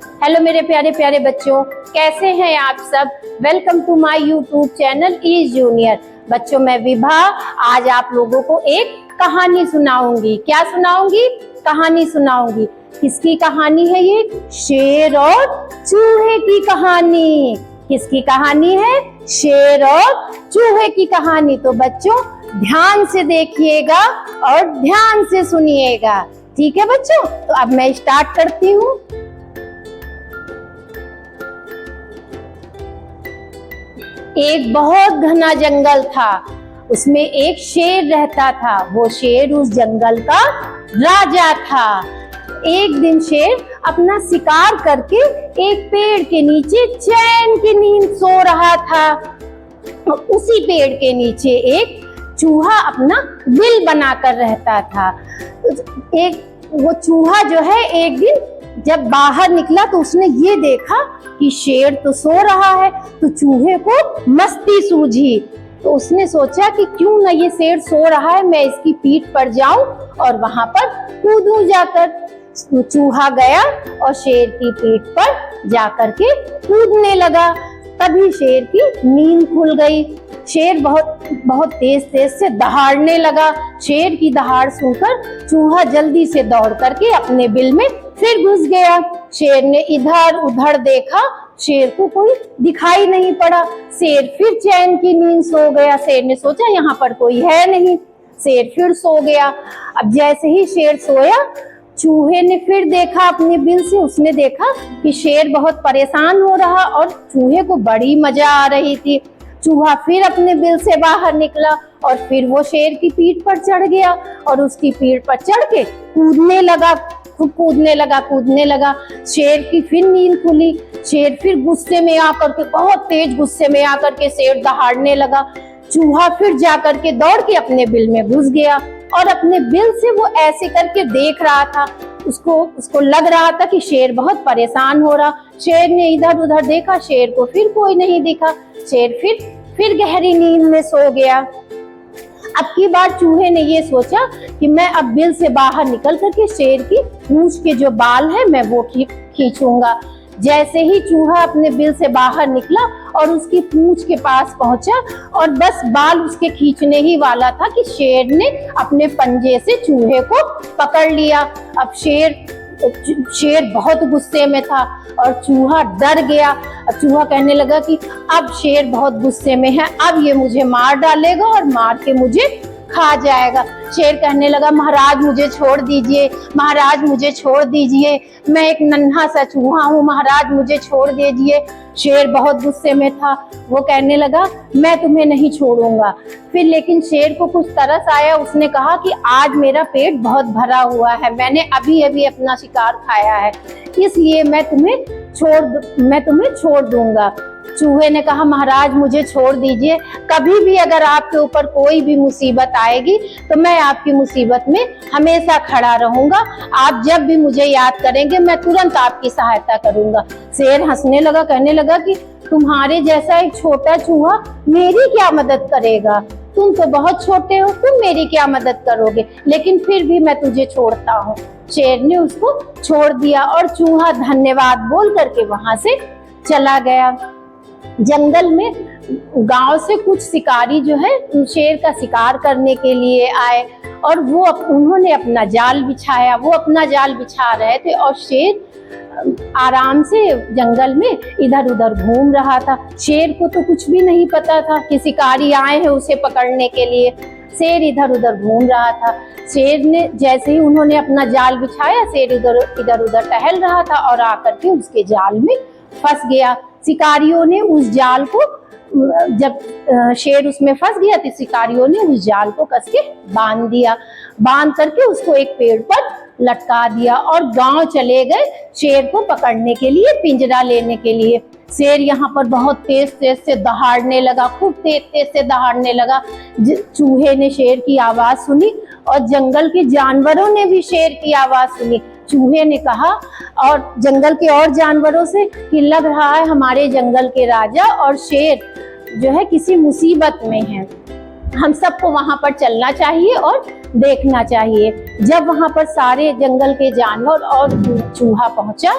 Hello मेरे प्यारे प्यारे बच्चों, कैसे हैं आप सब। Welcome to my YouTube channel is junior. बच्चों, मैं विभा आज आप लोगों को एक कहानी सुनाऊंगी। क्या सुनाऊंगी? कहानी सुनाऊंगी। किसकी कहानी है ये? शेर और चूहे की कहानी। किसकी कहानी है? शेर और चूहे की कहानी। तो बच्चों ध्यान से देखिएगा और ध्यान से सुनिएगा, ठीक है बच्चों। तो अब मैं स्टार्ट करती हूँ। एक बहुत घना जंगल था, उसमें एक शेर रहता था। वो शेर उस जंगल का राजा था। एक दिन शेर अपना शिकार करके एक पेड़ के नीचे चैन की नींद सो रहा था। उसी पेड़ के नीचे एक चूहा अपना बिल बनाकर रहता था। वो चूहा जो है एक दिन जब बाहर निकला तो उसने ये देखा कि शेर तो सो रहा है, तो चूहे को मस्ती सूझी। तो उसने सोचा कि क्यों न ये शेर सो रहा है, मैं इसकी पीठ पर जाऊं और वहां पर कूदूं जाकर। चूहा गया और शेर की पीठ पर जाकर के कूदने लगा। तभी शेर की नींद खुल गई। शेर बहुत तेज तेज से दहाड़ने लगा। शेर की दहाड़ सुनकर चूहा जल्दी से दौड़ करके अपने बिल में फिर घुस गया। शेर ने इधर उधर देखा, शेर को कोई दिखाई नहीं पड़ा। शेर फिर चैन की नींद सो गया। शेर ने सोचा यहाँ पर कोई है नहीं। शेर फिर सो गया। अब जैसे ही शेर सोया, चूहे ने फिर देखा अपने बिल से। उसने देखा कि शेर बहुत परेशान हो रहा और चूहे को बड़ी मजा आ रही थी। चूहा फिर अपने बिल से बाहर निकला और फिर वो शेर की पीठ पर चढ़ गया और उसकी पीठ पर चढ़ के कूदने लगा। शेर की फिर नींद खुली। शेर फिर गुस्से में आकर के, बहुत तेज गुस्से में आकर के शेर दहाड़ने लगा। चूहा फिर जाकर के दौड़ के अपने बिल में घुस गया और अपने बिल से वो ऐसे करके देख रहा था। उसको लग रहा था कि शेर बहुत परेशान हो रहा। शेर ने इधर उधर देखा, शेर को फिर कोई नहीं दिखा। शेर फिर गहरी नींद में सो गया। अब की बार चूहे ने ये सोचा कि मैं अब बिल से बाहर निकल करके शेर की पूंछ के जो बाल है मैं वो खींचूंगा। जैसे ही चूहा अपने बिल से बाहर निकला और उसकी पूंछ के पास पहुंचा और बस बाल उसके खींचने ही वाला था कि शेर ने अपने पंजे से चूहे को पकड़ लिया। अब शेर बहुत गुस्से में था और चूहा डर गया। अब चूहा कहने लगा कि अब शेर बहुत गुस्से में है, अब ये मुझे मार डालेगा और मार के मुझे खा जाएगा। शेर कहने लगा, महाराज मुझे छोड़ दीजिए, महाराज मुझे छोड़ दीजिए, मैं एक नन्हा सा चूहा हूँ, महाराज मुझे छोड़ दीजिए। शेर बहुत गुस्से में था। वो कहने लगा, मैं तुम्हें नहीं छोड़ूंगा। फिर लेकिन शेर को कुछ तरस आया। उसने कहा कि आज मेरा पेट बहुत भरा हुआ है, मैंने अभी अभी अपना शिकार खाया है, इसलिए मैं तुम्हें छोड़ दूंगा। चूहे ने कहा, महाराज मुझे छोड़ दीजिए, कभी भी अगर आपके ऊपर कोई भी मुसीबत आएगी तो मैं आपकी मुसीबत में हमेशा खड़ा रहूंगा। आप जब भी मुझे याद करेंगे मैं तुरंत आपकी सहायता करूंगा। शेर हंसने लगा, कहने लगा कि तुम्हारे जैसा एक छोटा चूहा मेरी क्या मदद करेगा, तुम तो बहुत छोटे हो, तुम मेरी क्या मदद करोगे, लेकिन फिर भी मैं तुझे छोड़ता हूँ। शेर ने उसको छोड़ दिया और चूहा धन्यवाद बोल करके वहां से चला गया। जंगल में गांव से कुछ शिकारी जो है शेर का शिकार करने के लिए आए और उन्होंने अपना जाल बिछाया। वो अपना जाल बिछा रहे थे और शेर आराम से जंगल में इधर उधर घूम रहा था। शेर को तो कुछ भी नहीं पता था कि शिकारी आए हैं उसे पकड़ने के लिए। शेर इधर उधर घूम रहा था। शेर ने जैसे ही उन्होंने अपना जाल बिछाया, शेर इधर उधर टहल रहा था और आकर के उसके जाल में फंस गया। शिकारियों ने उस जाल को, जब शेर उसमें फंस गया तो शिकारियों ने उस जाल को कस के बांध दिया। बांध करके उसको एक पेड़ पर लटका दिया और गांव चले गए शेर को पकड़ने के लिए, पिंजरा लेने के लिए। शेर यहाँ पर बहुत तेज तेज से दहाड़ने लगा, खूब तेज तेज से दहाड़ने लगा। चूहे ने शेर की आवाज सुनी और जंगल के जानवरों ने भी शेर की आवाज सुनी। चूहे ने कहा और जंगल के और जानवरों से कि लग रहा है हमारे जंगल के राजा और शेर जो है किसी मुसीबत में है, हम सबको वहां पर चलना चाहिए और देखना चाहिए। जब वहां पर सारे जंगल के जानवर और चूहा पहुंचा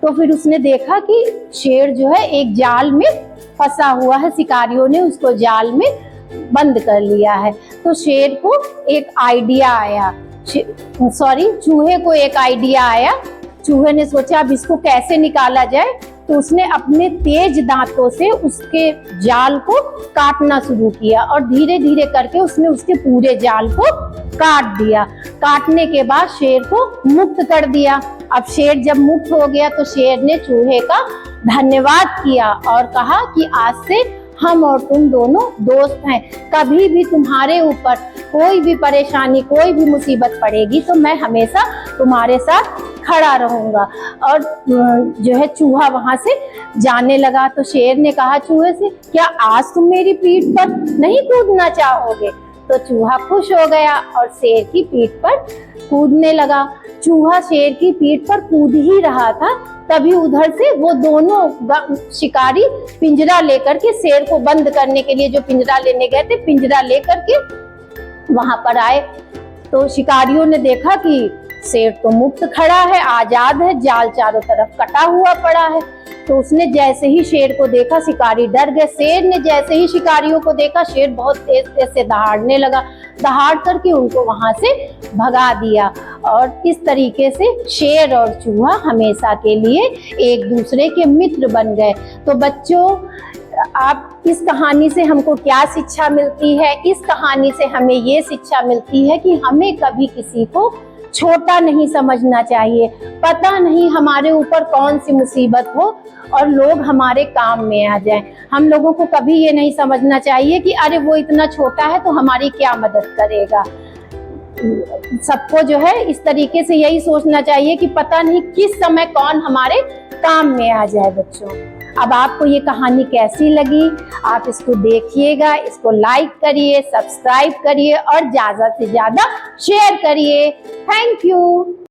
तो फिर उसने देखा कि शेर जो है एक जाल में फंसा हुआ है, शिकारियों ने उसको जाल में बंद कर लिया है। तो शेर को एक आइडिया आया, चूहे को एक आइडिया आया। चूहे ने सोचा अब इसको कैसे निकाला जाए, तो उसने अपने तेज दांतों से उसके जाल को काटना शुरू किया और धीरे धीरे करके उसने उसके पूरे जाल को काट दिया। काटने के बाद शेर को मुक्त कर दिया। अब शेर जब मुक्त हो गया तो शेर ने चूहे का धन्यवाद किया और कहा कि आज से हम और तुम दोनों दोस्त हैं, कभी भी तुम्हारे ऊपर कोई भी परेशानी, कोई भी मुसीबत पड़ेगी तो मैं हमेशा तुम्हारे साथ खड़ा रहूंगा। और जो है चूहा वहां से जाने लगा। तो शेर ने कहा चूहे से, क्या आज तुम मेरी पीठ पर नहीं कूदना चाहोगे? तो चूहा खुश हो गया और शेर की पीठ पर कूदने लगा। चूहा शेर की पीठ पर कूद ही रहा था, तभी उधर से वो दोनों शिकारी पिंजरा लेकर के, शेर को बंद करने के लिए जो पिंजरा लेने गए थे, पिंजरा लेकर के वहां पर आए। तो शिकारियों ने देखा कि शेर तो मुक्त खड़ा है, आजाद है, जाल चारों तरफ कटा हुआ पड़ा है। तो उसने जैसे ही शेर को देखा, शिकारी डर गए। शेर ने जैसे ही शिकारियों को देखा, शेर बहुत तेज तेज से दहाड़ने लगा, दहाड़ करके उनको वहां से भगा दिया। और इस तरीके से शेर और चूहा हमेशा के लिए एक दूसरे के मित्र बन गए। तो बच्चों, आप इस कहानी से हमको क्या शिक्षा मिलती है? इस कहानी से हमें ये शिक्षा मिलती है कि हमें कभी किसी को छोटा नहीं समझना चाहिए। पता नहीं हमारे ऊपर कौन सी मुसीबत हो और लोग हमारे काम में आ जाएं। हम लोगों को कभी ये नहीं समझना चाहिए कि अरे वो इतना छोटा है तो हमारी क्या मदद करेगा। सबको जो है इस तरीके से यही सोचना चाहिए कि पता नहीं किस समय कौन हमारे काम में आ जाए। बच्चों, अब आपको ये कहानी कैसी लगी? आप इसको देखिएगा, इसको लाइक करिए, सब्सक्राइब करिए और ज़्यादा से ज़्यादा शेयर करिए। Thank you.